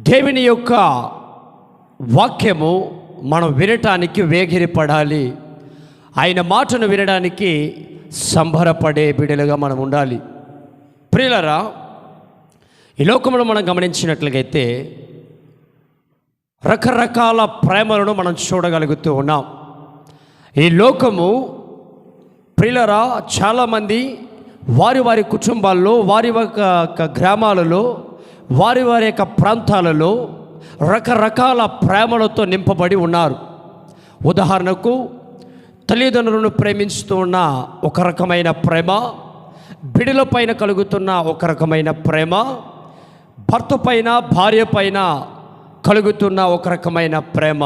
దేవుని యొక్క వాక్యము మనం వినటానికి వేగిరపడాలి. ఆయన మాటను వినడానికి సంబరపడే బిడ్డలుగా మనం ఉండాలి. ప్రియులారా, ఈ లోకంలో మనం గమనించినట్లయితే రకరకాల ప్రేమలను మనం చూడగలుగుతూ ఉన్నాం. ఈ లోకము ప్రియులారా, చాలామంది వారి వారి కుటుంబాల్లో, వారి యొక్క గ్రామాలలో, వారి వారి యొక్క ప్రాంతాలలో రకరకాల ప్రేమలతో నింపబడి ఉన్నారు. ఉదాహరణకు, తల్లిదండ్రులను ప్రేమిస్తూ ఉన్న ఒక రకమైన ప్రేమ, బిడ్డల పైన కలుగుతున్న ఒక రకమైన ప్రేమ, భర్త పైన భార్య పైన కలుగుతున్న ఒక రకమైన ప్రేమ,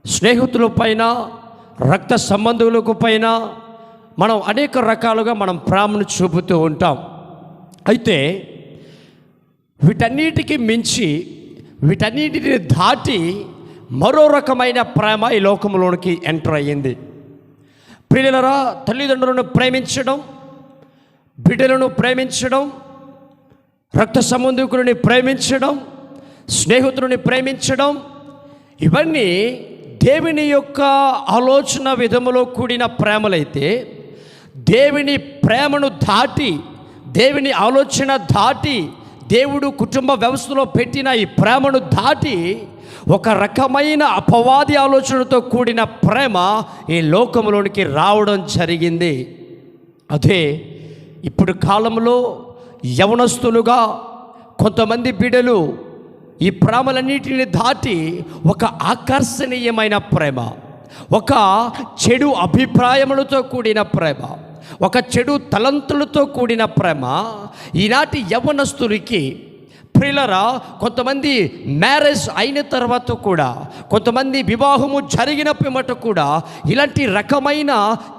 స్నేహితుల పైన, రక్త సంబంధులకు పైన మనం అనేక రకాలుగా మనం ప్రేమను చూపుతూ ఉంటాం. అయితే వీటన్నిటికీ మించి, వీటన్నిటిని దాటి మరో రకమైన ప్రేమ ఈ లోకంలోనికి ఎంటర్ అయ్యింది. ప్రియులారా, తల్లిదండ్రులను ప్రేమించడం, బిడ్డలను ప్రేమించడం, రక్త సంబంధికులని ప్రేమించడం, స్నేహితులని ప్రేమించడం, ఇవన్నీ దేవుని యొక్క ఆలోచన విధములో కూడిన ప్రేమలైతే, దేవుని ప్రేమను దాటి, దేవుని ఆలోచన దాటి, దేవుడు కుటుంబ వ్యవస్థలో పెట్టిన ఈ ప్రేమను దాటి ఒక రకమైన అపవాది ఆలోచనతో కూడిన ప్రేమ ఈ లోకంలోనికి రావడం జరిగింది. అదే ఇప్పుడు కాలంలో యవనస్తులుగా కొంతమంది బిడ్డలు ఈ ప్రేమలన్నిటిని దాటి ఒక ఆకర్షణీయమైన ప్రేమ, ఒక చెడు అభిప్రాయములతో కూడిన ప్రేమ, ఒక చెడు తలంతులతో కూడిన ప్రేమ ఈనాటి యవనస్తులకి, ప్రియులారా, కొంతమంది మ్యారేజ్ అయిన తర్వాత కూడా, కొంతమంది వివాహము జరిగిన పిమ్మట కూడా ఇలాంటి రకమైన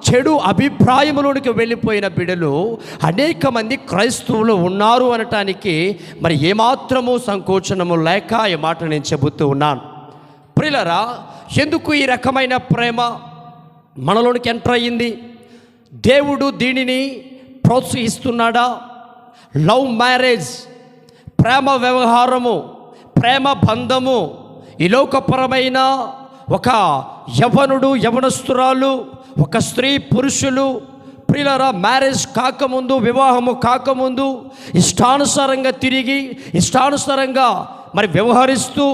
చెడు అభిప్రాయములోనికి వెళ్ళిపోయిన బిడ్డలు అనేక మంది క్రైస్తవులు ఉన్నారు అనటానికి మరి ఏమాత్రము సంకోచనము లేక ఈ మాట నేను చెబుతూ ఉన్నాను. ప్రియులారా, ఎందుకు ఈ రకమైన ప్రేమ మనలోనికి ఎంటర్ అయ్యింది? దేవుడు దీనిని ప్రోత్సహిస్తున్నాడా? లవ్ మ్యారేజ్, ప్రేమ వ్యవహారము, ప్రేమ బంధము, ఈ లోకపరమైన ఒక యవనుడు, యవనస్తురాలు, ఒక స్త్రీ, పురుషులు, ప్రియులారా, మ్యారేజ్ కాకముందు, వివాహము కాకముందు ఇష్టానుసారంగా తిరిగి, ఇష్టానుసారంగా మరి వ్యవహరిస్తూ,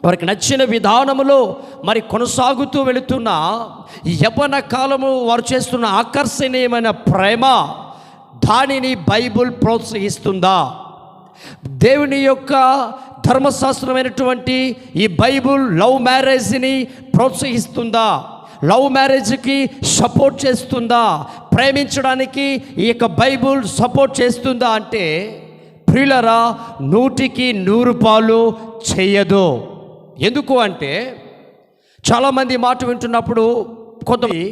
వారికి నచ్చిన విధానములో మరి కొనసాగుతూ వెళుతున్న ఈ యవ్వన కాలము వారు చేస్తున్న ఆకర్షణీయమైన ప్రేమ, దానిని బైబుల్ ప్రోత్సహిస్తుందా? దేవుని యొక్క ధర్మశాస్త్రమైనటువంటి ఈ బైబుల్ లవ్ మ్యారేజ్ని ప్రోత్సహిస్తుందా? లవ్ మ్యారేజ్కి సపోర్ట్ చేస్తుందా? ప్రేమించడానికి ఈ యొక్క బైబుల్ సపోర్ట్ చేస్తుందా అంటే, ప్రియులారా, 100కి 100 పాలు చేయదు. ఎందుకు అంటే, చాలామంది ఈ మాట వింటున్నప్పుడు, కొంతమంది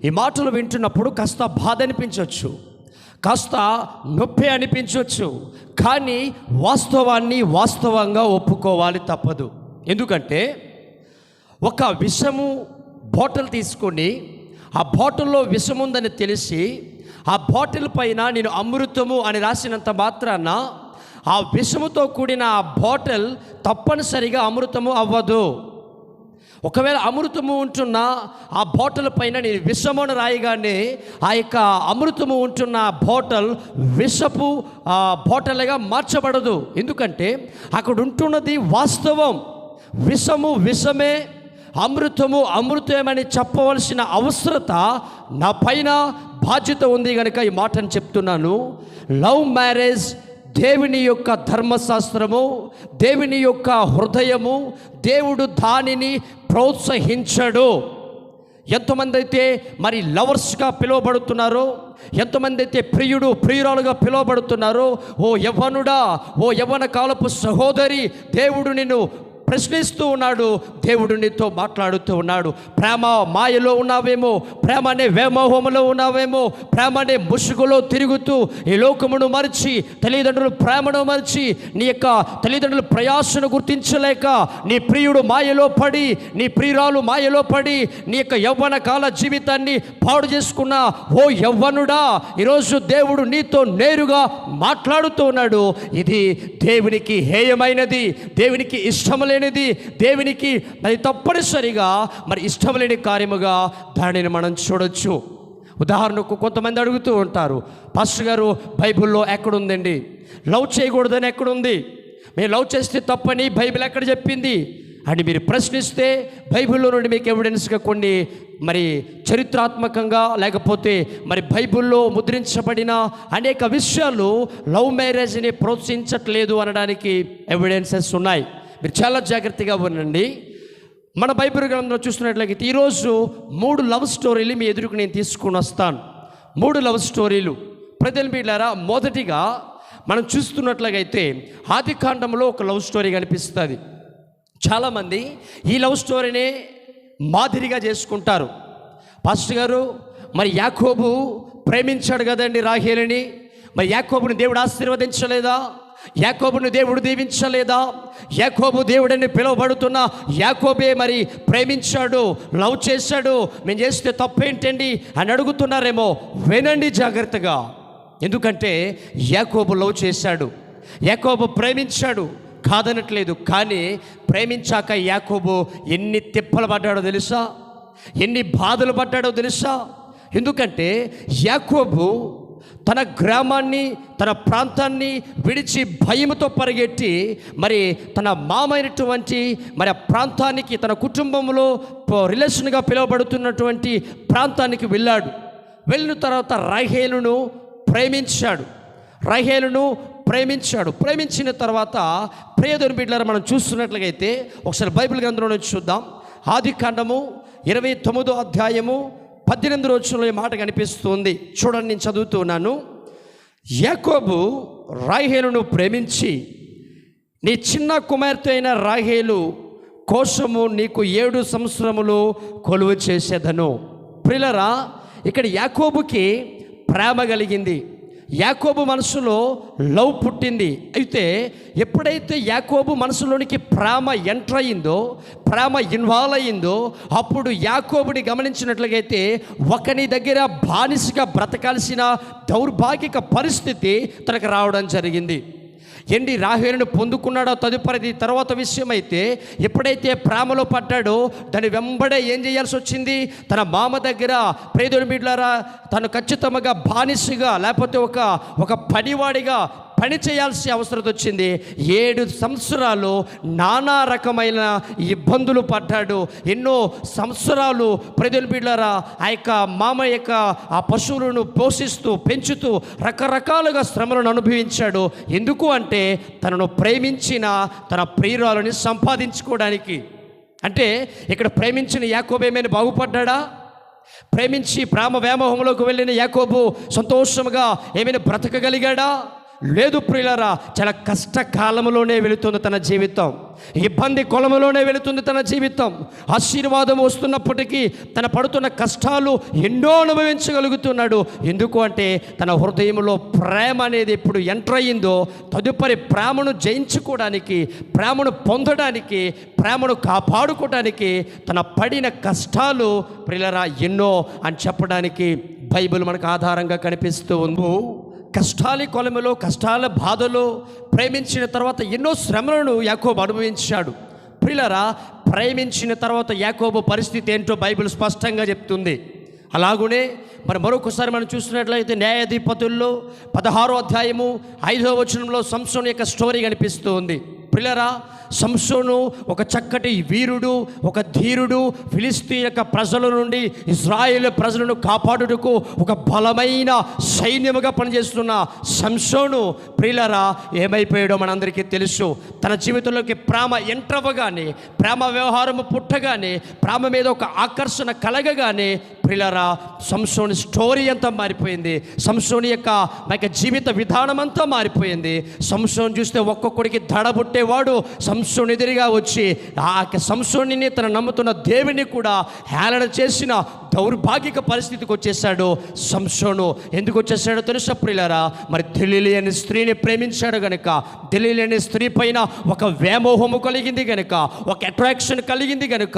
ఈ మాటలు వింటున్నప్పుడు కాస్త బాధ అనిపించవచ్చు, కాస్త నొప్పి అనిపించవచ్చు, కానీ వాస్తవాన్ని వాస్తవంగా ఒప్పుకోవాలి, తప్పదు. ఎందుకంటే ఒక విషము బాటిల్ తీసుకొని, ఆ బాటిల్లో విషం ఉందని తెలిసి ఆ బాటిల్ పైన నేను అమృతము అని రాసినంత మాత్రాన ఆ విషముతో కూడిన ఆ బాటిల్ తప్పనిసరిగా అమృతము అవ్వదు. ఒకవేళ అమృతము ఉంటున్న ఆ బాటిల్ పైన నేను విషమును రాయగానే ఆ యొక్క అమృతము ఉంటున్న బాటిల్ విషపు బాటిల్గా మార్చబడదు. ఎందుకంటే అక్కడ ఉంటున్నది వాస్తవం. విషము విషమే, అమృతము అమృతమని చెప్పవలసిన అవసరత నా పైన బాధ్యత ఉంది కనుక ఈ మాటను చెప్తున్నాను. లవ్ మ్యారేజ్ దేవుని యొక్క ధర్మశాస్త్రము, దేవుని యొక్క హృదయము, దేవుడు దానిని ప్రోత్సహించడు. ఎంతమంది అయితే మరి లవర్స్గా పిలువబడుతున్నారో, ఎంతమంది అయితే ప్రియుడు ప్రియురాలుగా పిలువబడుతున్నారో, ఓ యవ్వనుడా, ఓ యవ్వన కాలపు సహోదరి, దేవుడు నిన్ను ప్రశ్నిస్తూ ఉన్నాడు. దేవుడు నీతో మాట్లాడుతూ ఉన్నాడు. ప్రేమ మాయలో ఉన్నావేమో, ప్రేమ అనే వ్యామోహంలో ఉన్నావేమో, ప్రేమ అనే ముసుగులో తిరుగుతూ ఈ లోకమును మరిచి, తల్లిదండ్రుల ప్రేమను మరిచి, నీ యొక్క తల్లిదండ్రుల ప్రయాసను గుర్తించలేక, నీ ప్రియుడు మాయలో పడి, నీ ప్రియురాలు మాయలో పడి నీ యొక్క యవ్వన కాల జీవితాన్ని పాడు చేసుకున్న ఓ యవ్వనుడా, ఈరోజు దేవుడు నీతో నేరుగా మాట్లాడుతూ ఉన్నాడు. ఇది దేవునికి హేయమైనది, దేవునికి ఇష్టం లేనిది, దేవునికి అది తప్పనిసరిగా మరి ఇష్టం లేని కార్యముగా దానిని మనం చూడొచ్చు. ఉదాహరణకు కొంతమంది అడుగుతూ ఉంటారు, పాస్టర్ గారు బైబిల్లో ఎక్కడుందండి, లవ్ చేయకూడదని ఎక్కడుంది, మేము లవ్ చేస్తే తప్పని బైబిల్ ఎక్కడ చెప్పింది అని మీరు ప్రశ్నిస్తే, బైబిల్లో నుండి మీకు ఎవిడెన్స్గా కొన్ని మరి చరిత్రాత్మకంగా లేకపోతే మరి బైబిల్లో ముద్రించబడిన అనేక విషయాలు లవ్ మ్యారేజ్ని ప్రోత్సహించట్లేదు అనడానికి ఎవిడెన్సెస్ ఉన్నాయి. మీరు చాలా జాగ్రత్తగా ఉండండి. మన బైబిల్ గ్రంథంలో చూస్తున్నట్లయితే ఈరోజు 3 లవ్ స్టోరీలు మీ ఎదురుకు నేను తీసుకుని వస్తాను. 3 లవ్ స్టోరీలు. ప్రజల బిడ్డలారా, మొదటిగా మనం చూస్తున్నట్లయితే ఆదికాండంలో ఒక లవ్ స్టోరీ కనిపిస్తుంది. చాలామంది ఈ లవ్ స్టోరీనే మాదిరిగా చేసుకుంటారు. పాస్టర్ గారు, మరి యాకోబు ప్రేమించాడు కదండి రాహేలుని, మరి యాకోబుని దేవుడు ఆశీర్వదించలేదా, యాకోబుని దేవుడు దీవించలేదా, యాకోబు దేవుడని పిలువబడుతున్న యాకోబే మరి ప్రేమించాడు, లవ్ చేశాడు, మేము చేస్తే తప్పేంటండి అని అడుగుతున్నారేమో. వినండి జాగ్రత్తగా. ఎందుకంటే యాకోబు లవ్ చేశాడు, యాకోబు ప్రేమించాడు, కాదనట్లేదు. కానీ ప్రేమించాక యాకోబు ఎన్ని తిప్పలు పడ్డాడో తెలుసా, ఎన్ని బాధలు పడ్డాడో తెలుసా. ఎందుకంటే యాకోబు తన గ్రామాన్ని, తన ప్రాంతాన్ని విడిచి భయముతో పరిగెట్టి మరి తన మామైనటువంటి మరి ఆ ప్రాంతానికి, తన కుటుంబంలో రిలేషన్గా పిలువబడుతున్నటువంటి ప్రాంతానికి వెళ్ళాడు. వెళ్ళిన తర్వాత రాహేలును ప్రేమించాడు. ప్రేమించిన తర్వాత ప్రియదేవుని బిడ్డలారా, మనం చూస్తున్నట్లయితే ఒకసారి బైబిల్ గ్రంథంలో నుంచి చూద్దాం. ఆదికాండము 29వ అధ్యాయము 18 వచనంలో ఈ మాట కనిపిస్తుంది. చూడండి, నేను చదువుతున్నాను. యాకోబు రాహేలును ప్రేమించి, నీ చిన్న కుమార్తె అయిన రాహేలు కోసము నీకు 7 సంవత్సరములు కొలువు చేసేదను. ప్రియులారా, ఇక్కడ యాకోబుకి ప్రేమ కలిగింది, యాకోబు మనసులో లవ్ పుట్టింది. అయితే ఎప్పుడైతే యాకోబు మనసులోనికి ప్రేమ ఎంటర్ అయిందో, ప్రేమ ఇన్వాల్వ్ అయిందో, అప్పుడు యాకోబుని గమనించినట్లయితే ఒకని దగ్గర బానిసగా బ్రతకాల్సిన దౌర్భాగ్యక పరిస్థితి తనకు రావడం జరిగింది. ఎండి రాహేలును పొందుకున్నాడో తదుపరిది తర్వాత విషయం. అయితే ఎప్పుడైతే ప్రేమలో పడ్డాడో దాని వెంబడే ఏం చేయాల్సి వచ్చింది, తన మామ దగ్గర ప్రియదేవుని బిడ్డలారా తను ఖచ్చితంగా బానిసగా లేకపోతే ఒక పనివాడిగా పని చేయాల్సిన అవసరం వచ్చింది. 7 సంవత్సరాలు నానా రకమైన ఇబ్బందులు పడ్డాడు. ఎన్నో సంవత్సరాలు ప్రియదేవుని బిడ్డలారా ఆ యొక్క మామ యొక్క ఆ పశువులను పోషిస్తూ పెంచుతూ రకరకాలుగా శ్రమలను అనుభవించాడు. ఎందుకు అంటే తనను ప్రేమించిన తన ప్రియురాలని సంపాదించుకోవడానికి. అంటే ఇక్కడ ప్రేమించిన యాకోబు ఏమైనా బాగుపడ్డా? ప్రేమించి ప్రేమ వ్యామోహంలోకి వెళ్ళిన యాకోబు సంతోషంగా ఏమైనా బ్రతకగలిగాడా? లేదు ప్రియులారా, చాలా కష్టకాలంలోనే వెళుతుంది తన జీవితం, ఇబ్బంది కొలములోనే వెళుతుంది తన జీవితం. ఆశీర్వాదం వస్తున్నప్పటికీ తన పడుతున్న కష్టాలు ఎన్నో అనుభవించగలుగుతున్నాడు. ఎందుకు అంటే తన హృదయంలో ప్రేమ అనేది ఎప్పుడు ఎంటర్ అయ్యిందో తదుపరి ప్రేమను జయించుకోవడానికి, ప్రేమను పొందడానికి, ప్రేమను కాపాడుకోవడానికి తన పడిన కష్టాలు ప్రియులారా ఎన్నో అని చెప్పడానికి బైబిల్ మనకు ఆధారంగా కనిపిస్తూ ఉంది. కష్టాల కొలములో, కష్టాల బాధలో ప్రేమించిన తర్వాత ఎన్నో శ్రమలను యాకోబు అనుభవించాడు. ప్రియులారా, ప్రేమించిన తర్వాత యాకోబు పరిస్థితి ఏంటో బైబిల్ స్పష్టంగా చెప్తుంది. అలాగునే మరొకసారి మనం చూస్తున్నట్లయితే న్యాయాధిపతుల్లో 16వ అధ్యాయము 5వ వచనంలో సంసోను యొక్క స్టోరీ కనిపిస్తూ ఉంది. ప్రియులారా, సంసోను ఒక చక్కటి వీరుడు, ఒక ధీరుడు, ఫిలిస్తీ యొక్క ప్రజల నుండి ఇజ్రాయేల్ ప్రజలను కాపాడుటకు ఒక బలమైన సైన్యముగా పనిచేస్తున్న సంసోను ప్రియులారా ఏమైపోయాడో మనందరికీ తెలుసు. తన జీవితంలోకి ప్రేమ ఎంటర్ అవ్వగానే, ప్రేమ వ్యవహారము పుట్టగానే, ప్రేమ మీద ఒక ఆకర్షణ కలగగానే ప్రియులారా, సంసోని స్టోరీ అంతా మారిపోయింది. సంసోని యొక్క జీవిత విధానం అంతా మారిపోయింది. సంసోని చూస్తే ఒక్కొక్కడికి దడబుట్టేవాడు సంసోని ఎదురుగా వచ్చి ఆ సంసోనిని తన నమ్ముతున్న దేవుని కూడా హేళన చేసిన దౌర్భాగ్యక పరిస్థితికి వచ్చేసాడు సంసోను. ఎందుకు వచ్చేసాడో తెలుసా ప్రియులారా? మరి దెలీలా అనే స్త్రీని ప్రేమించాడు గనుక, దెలీలా అనే స్త్రీ పైన ఒక వ్యామోహము కలిగింది గనుక, ఒక అట్రాక్షన్ కలిగింది గనుక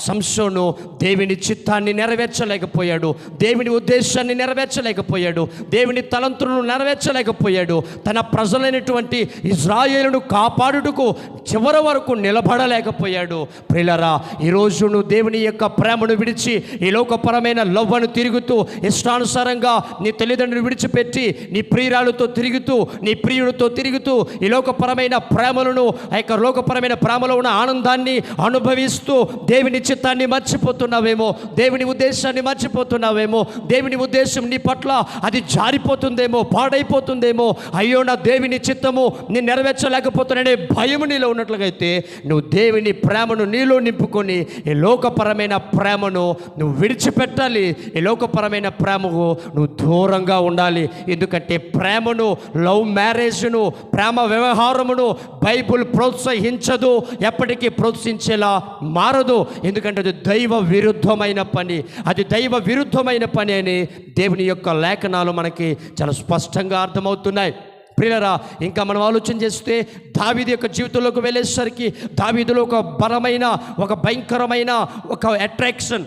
సంసోను దేవుని చిత్తాన్ని నెరవేర్చలేకపోయాడు, దేవుని ఉద్దేశాన్ని నెరవేర్చలేకపోయాడు, దేవుని తలంతులను నెరవేర్చలేకపోయాడు. తన ప్రజలైనటువంటి ఇజ్రాయేలును కాపాడుటకు చివరి వరకు నిలబడలేకపోయాడు. ప్రియులారా, ఈరోజు నువ్వు దేవుని యొక్క ప్రేమను విడిచి ఈ లోకపరమైన లవ్వను తిరుగుతూ, ఇష్టానుసారంగా నీ తల్లిదండ్రులు విడిచిపెట్టి నీ ప్రియురాలతో తిరుగుతూ, నీ ప్రియుడితో తిరుగుతూ ఈ లోకపరమైన ప్రేమలను, ఆ యొక్క లోకపరమైన ప్రేమలో ఉన్న ఆనందాన్ని అనుభవిస్తూ దేవుని చిత్తాన్ని మర్చిపోతున్నావేమో, దేవుని ఉద్దేశాన్ని మర్చిపోతున్నావేమో, దేవుని ఉద్దేశం నీ పట్ల అది జారిపోతుందేమో, పాడైపోతుందేమో, అయ్యో నా దేవుని చిత్తము నేను నెరవేర్చలేకపోతున్నానే భయము నీలో ఉన్నట్లుగైతే నువ్వు దేవుని ప్రేమను నీలో నింపుకొని ఈ లోకపరమైన ప్రేమను నువ్వు విడిచిపెట్టాలి. ఈ లోకపరమైన ప్రేమకు నువ్వు దూరంగా ఉండాలి. ఎందుకంటే ప్రేమను, లవ్ మ్యారేజ్ను, ప్రేమ వ్యవహారమును బైబుల్ ప్రోత్సహించదు, ఎప్పటికీ ప్రోత్సహించేలా మారదు. ఎందుకంటే అది దైవ విరుద్ధమైన పని, అది దైవ విరుద్ధమైన పని అని దేవుని యొక్క లేఖనాలు మనకి చాలా స్పష్టంగా అర్థమవుతున్నాయి. ప్రియులారా, ఇంకా మనం ఆలోచన చేస్తే దావీదు యొక్క జీవితంలోకి వెళ్ళేసరికి దావీదులో ఒక బలమైన, ఒక భయంకరమైన ఒక అట్రాక్షన్,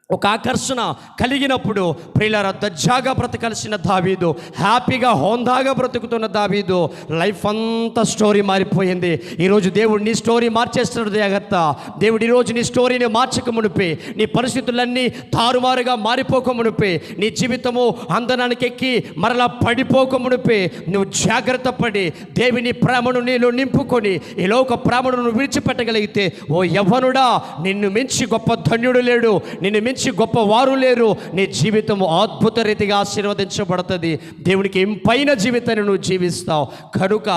ఒక ఆకర్షణ కలిగినప్పుడు ప్రియులారా, దర్జాగా బ్రతకాల్సిన దావీదు, హ్యాపీగా హోందాగా బ్రతుకుతున్న దావీదు లైఫ్ అంతా స్టోరీ మారిపోయింది. ఈరోజు దేవుడు నీ స్టోరీ మార్చేస్తున్నాడు. జాగ్రత్త, దేవుడు ఈరోజు నీ స్టోరీని మార్చక మునిపే, నీ పరిస్థితులన్నీ తారుమారుగా మారిపోక మునిపే, నీ జీవితము అందనానికి ఎక్కి మరలా పడిపోక మునిపే నువ్వు జాగ్రత్త పడి దేవుని ప్రేమను నీలో నింపుకొని ఈ లోక ప్రేమను నువ్వు విడిచిపెట్టగలిగితే, ఓ యవ్వనుడా, నిన్ను మించి గొప్ప ధన్యుడు లేడు, నిన్ను మించి గొప్ప వారు లేరు. నీ జీవితము అద్భుత రీతిగా ఆశీర్వదించబడుతుంది. దేవునికి ఇంపైన జీవితాన్ని నువ్వు జీవిస్తావు. కనుక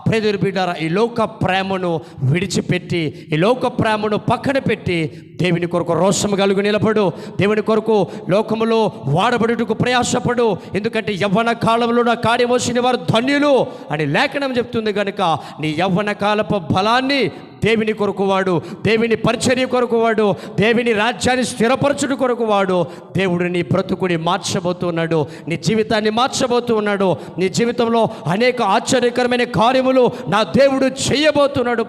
ప్రియమైన బిడ్డారా, ఈ లోక ప్రేమను విడిచిపెట్టి, ఈ లోక ప్రేమను పక్కన పెట్టి దేవుని కొరకు రోషము కలిగి నిలబడు. దేవుని కొరకు లోకములో వాడబడుటకు ప్రయాసపడు. ఎందుకంటే యవ్వన కాలంలో నా కాడి మోసిన వారు ధన్యులు అని లేఖనం చెప్తుంది. కనుక నీ యవ్వన కాలపు బలాన్ని దేవుని కొరకు వాడు, దేవుని పరిచర్య కొరకు వాడు, దేవుని రాజ్యాన్ని స్థిరపరచుడు కొరకు వాడు. దేవుడు నీ బ్రతుకుని మార్చబోతున్నాడు, నీ జీవితాన్ని మార్చబోతున్నాడు. నీ జీవితంలో అనేక ఆశ్చర్యకరమైన కార్యములు నా దేవుడు చేయబోతున్నాడు.